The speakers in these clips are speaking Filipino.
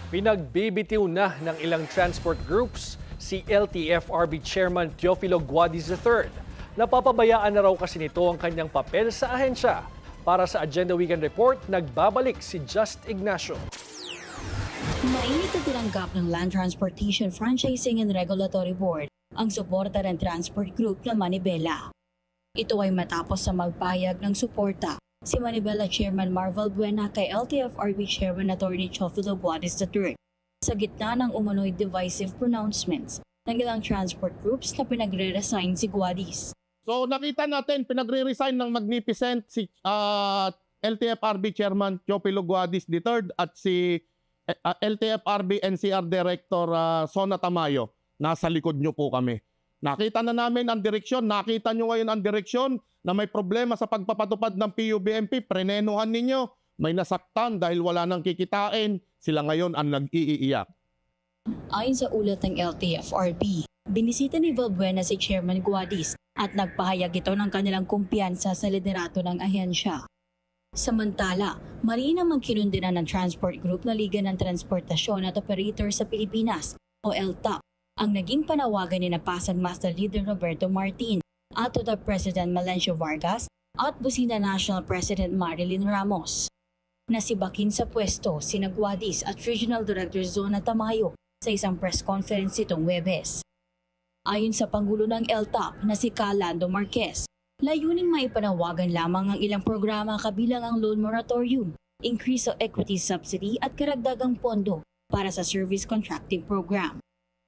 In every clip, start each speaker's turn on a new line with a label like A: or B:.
A: Pinagbibitiw na ng ilang transport groups si LTFRB Chairman Teofilo Guadis III. Napapabayaan na raw kasi nito ang kanyang papel sa ahensya. Para sa Agenda Weekend Report, nagbabalik si Just Ignacio.
B: Mainit na tinanggap ng Land Transportation Franchising and Regulatory Board ang suporta ng transport group na Manibela. Ito ay matapos sa magpahayag ng suporta si Manibela Chairman Marvel Buena kay LTFRB Chairman Attorney Teofilo Guadis III sa gitna ng umano'y divisive pronouncements ng ilang transport groups na pinagre-resign si Guadis.
C: So nakita natin pinagre-resign ng magnificent si LTFRB Chairman Teofilo Guadis III at si LTFRB NCR Director Sona Tamayo. Nasa likod nyo po kami. Nakita na namin ang direksyon, nakita nyo ngayon ang direksyon na may problema sa pagpapatupad ng PUBMP, prenenuhan ninyo, may nasaktan dahil wala nang kikitain, sila ngayon ang nag-iiyak.
B: Ayon sa ulat ng LTFRB, binisita ni Valbuena si Chairman Guadis at nagpahayag ito ng kanilang kumpiyansa sa liderato ng ahensya. Samantala, mariin namang kinundinan ng Transport Group na Liga ng Transportasyon at Operator sa Pilipinas o LTAP ang naging panawagan ni Pasag Master Leader Roberto Martin, ATODA President Melencio Vargas at Busina National President Marilyn Ramos. Nasibakin sa pwesto sina Guadis at Regional Director Sona Tamayo sa isang press conference itong Huwebes. Ayon sa Pangulo ng LTAP na si Lando Marquez, layuning maipanawagan lamang ang ilang programa kabilang ang loan moratorium, increase of equity subsidy at karagdagang pondo para sa service contracting program.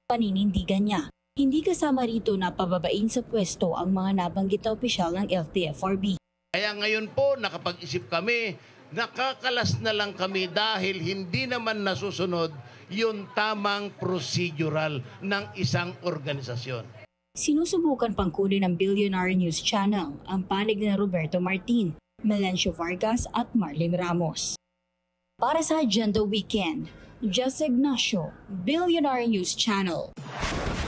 B: Paninindigan niya, hindi kasama rito na pababain sa pwesto ang mga nabanggit na opisyal ng LTFRB.
D: Kaya ngayon po nakapag-isip kami, nakakalas na lang kami dahil hindi naman nasusunod yung tamang procedural ng isang organisasyon.
B: Sinusubukan pang kunin ng Billionaire News Channel ang panig na Roberto Martin, Melencio Vargas at Marlene Ramos. Para sa Agenda Weekend, Just Ignacio, Billionaire News Channel.